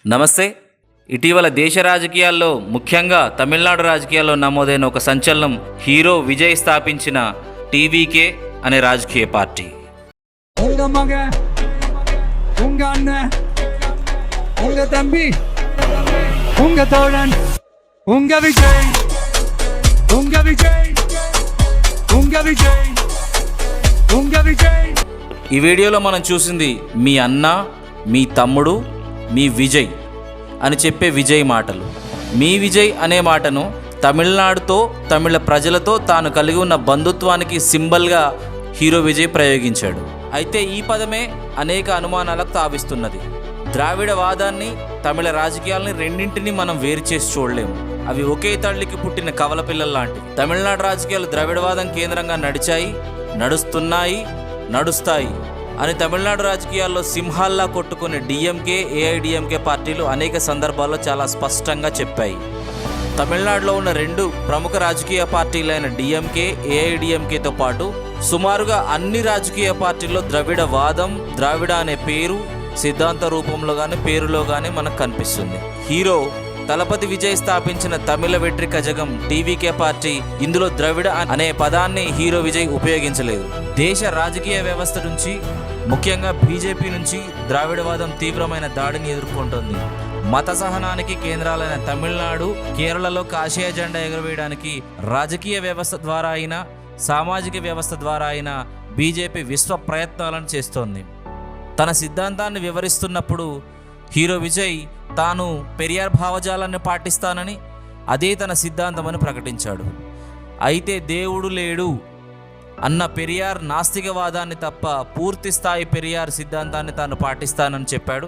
నమస్తే. ఇటీవల దేశ రాజకీయాల్లో ముఖ్యంగా తమిళనాడు రాజకీయాల్లో నమోదైన ఒక సంచలనం హీరో విజయ్ స్థాపించిన టీవీకే అనే రాజకీయ పార్టీ. உங்க மக உங்க அண்ணன் உங்க தம்பி உங்க தோழன் உங்க விஜய் உங்க விஜய் உங்க விஜய் உங்க విజయ్. ఈ వీడియోలో మనం చూసింది మీ అన్న, మీ తమ్ముడు, మీ విజయ్ అని చెప్పే విజయ్ మాటలు. మీ విజయ్ అనే మాటను తమిళనాడుతో, తమిళ ప్రజలతో తాను కలిగి ఉన్న బంధుత్వానికి సింబల్గా హీరో విజయ్ ప్రయోగించాడు. అయితే ఈ పదమే అనేక అనుమానాలకు తావిస్తున్నది. ద్రావిడ వాదాన్ని, తమిళ రాజకీయాలని రెండింటినీ మనం వేరు చేసి చూడలేము. అవి ఒకే తల్లికి పుట్టిన కవల పిల్లల లాంటివి. తమిళనాడు రాజకీయాలు ద్రావిడవాదం కేంద్రంగా నడిచాయి, నడుస్తున్నాయి, నడుస్తాయి అని తమిళనాడు రాజకీయాల్లో సింహాల్లా కొట్టుకునే డిఎంకే, ఏఐడిఎంకే పార్టీలు అనేక సందర్భాల్లో చాలా స్పష్టంగా చెప్పాయి. తమిళనాడులో ఉన్న రెండు ప్రముఖ రాజకీయ పార్టీలైన డిఎంకే, ఏఐడిఎంకేతో పాటు సుమారుగా అన్ని రాజకీయ పార్టీల్లో ద్రవిడవాదం, ద్రావిడ అనే పేరు సిద్ధాంత రూపంలో కానీ పేరులో కానీ మనకు కనిపిస్తుంది. హీరో తలపతి విజయ్ స్థాపించిన తమిళ వెట్రి కజగం టీవీకే పార్టీ ఇందులో ద్రవిడ అనే పదాన్ని హీరో విజయ్ ఉపయోగించలేదు. దేశ రాజకీయ వ్యవస్థ నుంచి, ముఖ్యంగా బీజేపీ నుంచి ద్రావిడవాదం తీవ్రమైన దాడిని ఎదుర్కొంటోంది. మత సహనానికి కేంద్రాలైన తమిళనాడు, కేరళలో కాషాయ జెండా ఎగురవేయడానికి రాజకీయ వ్యవస్థ ద్వారా అయినా, సామాజిక వ్యవస్థ ద్వారా అయినా బీజేపీ విశ్వ ప్రయత్నాలను చేస్తోంది. తన సిద్ధాంతాన్ని వివరిస్తున్నప్పుడు హీరో విజయ్ తాను పెరియార్ భావజాలాన్ని పాటిస్తానని, అదే తన సిద్ధాంతమని ప్రకటించాడు. అయితే దేవుడు లేడు అన్న పెరియార్ నాస్తికవాదాన్ని తప్ప పూర్తి స్థాయి పెరియార్ సిద్ధాంతాన్ని తాను పాటిస్తానని చెప్పాడు.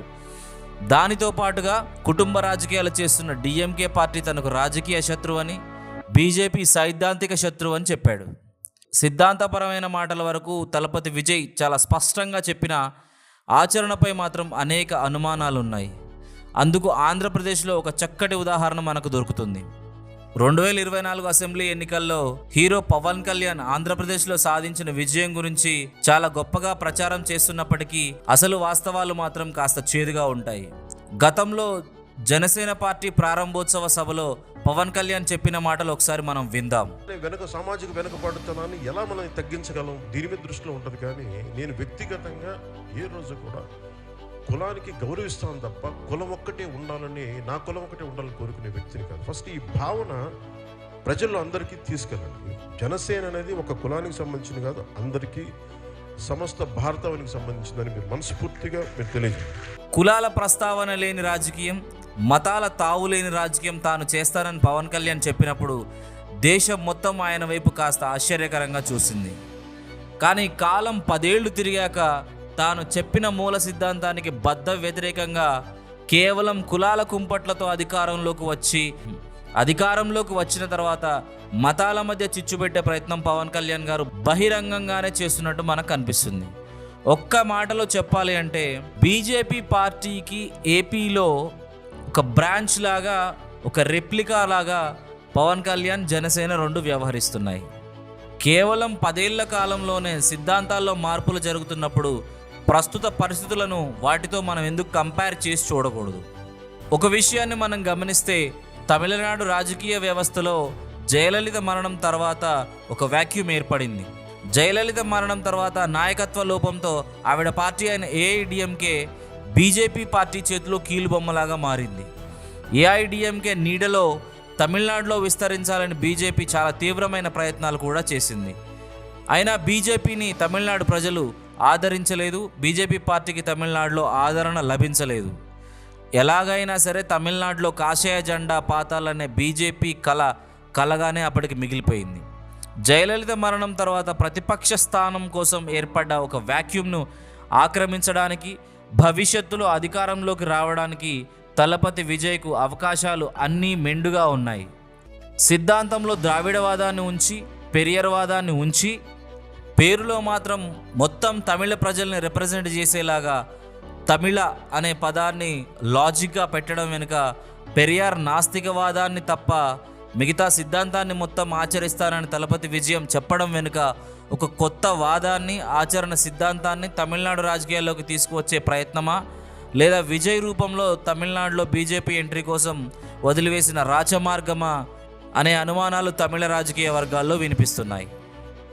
దానితో పాటుగా కుటుంబ రాజకీయాలు చేస్తున్న డిఎంకే పార్టీ తనకు రాజకీయ శత్రువు అని, బీజేపీ సైద్ధాంతిక శత్రువు అని చెప్పాడు. సిద్ధాంతపరమైన మాటల వరకు తలపతి విజయ్ చాలా స్పష్టంగా చెప్పిన ఆచరణపై మాత్రం అనేక అనుమానాలున్నాయి. అందుకు ఆంధ్రప్రదేశ్లో ఒక చక్కటి ఉదాహరణ మనకు దొరుకుతుంది. 2024 అసెంబ్లీ ఎన్నికల్లో హీరో పవన్ కళ్యాణ్ ఆంధ్రప్రదేశ్లో సాధించిన విజయం గురించి చాలా గొప్పగా ప్రచారం చేస్తున్నప్పటికీ అసలు వాస్తవాలు మాత్రం కాస్త చేదుగా ఉంటాయి. గతంలో జనసేన పార్టీ ప్రారంభోత్సవ సభలో పవన్ కళ్యాణ్ చెప్పిన మాటలు ఒకసారి మనం విందాం. సామాజిక వెనుకబడుతున్నాన్ని ఎలా మనం తగ్గించగలం, దీని మీద దృష్టిలో ఉంటుంది. కానీ నేను వ్యక్తిగతంగా ఏ రోజు కూడా కులానికి గౌరవిస్తాను తప్ప కులం ఒక్కటే ఉండాలని, నా కులం ఒక్కటే ఉండాలని కోరుకునే వ్యక్తిని కాదు. ఫస్ట్ ఈ భావన ప్రజల్లో అందరికీ తీసుకెళ్ళండి. జనసేన అనేది ఒక కులానికి సంబంధించిన కాదు, అందరికీ సమస్త భారతానికి సంబంధించిందని మీరు మనస్ఫూర్తిగా మీరు తెలియజేయండి. కులాల ప్రస్తావన లేని రాజకీయం, మతాల తావు లేని రాజకీయం తాను చేస్తానని పవన్ కళ్యాణ్ చెప్పినప్పుడు దేశం మొత్తం ఆయన వైపు కాస్త ఆశ్చర్యకరంగా చూసింది. కానీ కాలం 10 ఏళ్లు తిరిగాక తాను చెప్పిన మూల సిద్ధాంతానికి బద్ధ వ్యతిరేకంగా కేవలం కులాల కుంపట్లతో అధికారంలోకి వచ్చిన తర్వాత మతాల మధ్య చిచ్చుపెట్టే ప్రయత్నం పవన్ కళ్యాణ్ గారు బహిరంగంగానే చేస్తున్నట్టు మనకు కనిపిస్తుంది. ఒక్క మాటలో చెప్పాలి అంటే బీజేపీ పార్టీకి ఏపీలో ఒక బ్రాంచ్ లాగా, ఒక రెప్లికా లాగా పవన్ కళ్యాణ్, జనసేన రెండు వ్యవహరిస్తున్నాయి. కేవలం 10 ఏళ్ల కాలంలోనే సిద్ధాంతాల్లో మార్పులు జరుగుతున్నప్పుడు ప్రస్తుత పరిస్థితులను వాటితో మనం ఎందుకు కంపేర్ చేసి చూడకూడదు? ఒక విషయాన్ని మనం గమనిస్తే తమిళనాడు రాజకీయ వ్యవస్థలో జయలలిత మరణం తర్వాత ఒక వాక్యూమ్ ఏర్పడింది. జయలలిత మరణం తర్వాత నాయకత్వ లోపంతో ఆవిడ పార్టీ అయిన ఏఐడిఎంకే బీజేపీ పార్టీ చేతిలో కీలుబొమ్మలాగా మారింది. ఏఐడిఎంకే నీడలో తమిళనాడులో విస్తరించాలని బీజేపీ చాలా తీవ్రమైన ప్రయత్నాలు కూడా చేసింది. అయినా బీజేపీని తమిళనాడు ప్రజలు ఆదరించలేదు. బీజేపీ పార్టీకి తమిళనాడులో ఆదరణ లభించలేదు. ఎలాగైనా సరే తమిళనాడులో కాషాయ జెండా పాతాలనే బీజేపీ కలగానే అప్పటికి మిగిలిపోయింది. జయలలిత మరణం తర్వాత ప్రతిపక్ష స్థానం కోసం ఏర్పడ్డ ఒక వాక్యూమ్ను ఆక్రమించడానికి, భవిష్యత్తులో అధికారంలోకి రావడానికి తలపతి విజయ్కు అవకాశాలు అన్నీ మెండుగా ఉన్నాయి. సిద్ధాంతంలో ద్రావిడవాదాన్ని ఉంచి, పెరియర్వాదాన్ని ఉంచి, పేరులో మాత్రం మొత్తం తమిళ ప్రజల్ని రిప్రజెంట్ చేసేలాగా తమిళ అనే పదాన్ని లాజిక్గా పెట్టడం వెనుక పెరియార్ నాస్తికవాదాన్ని తప్ప మిగతా సిద్ధాంతాన్ని మొత్తం ఆచరిస్తానని తలపతి విజయం చెప్పడం వెనుక ఒక కొత్త వాదాన్ని, ఆచరణ సిద్ధాంతాన్ని తమిళనాడు రాజకీయాల్లోకి తీసుకువచ్చే ప్రయత్నమా, లేదా విజయ్ రూపంలో తమిళనాడులో బీజేపీ ఎంట్రీ కోసం వదిలివేసిన రాచమార్గమా అనే అనుమానాలు తమిళ రాజకీయ వర్గాల్లో వినిపిస్తున్నాయి.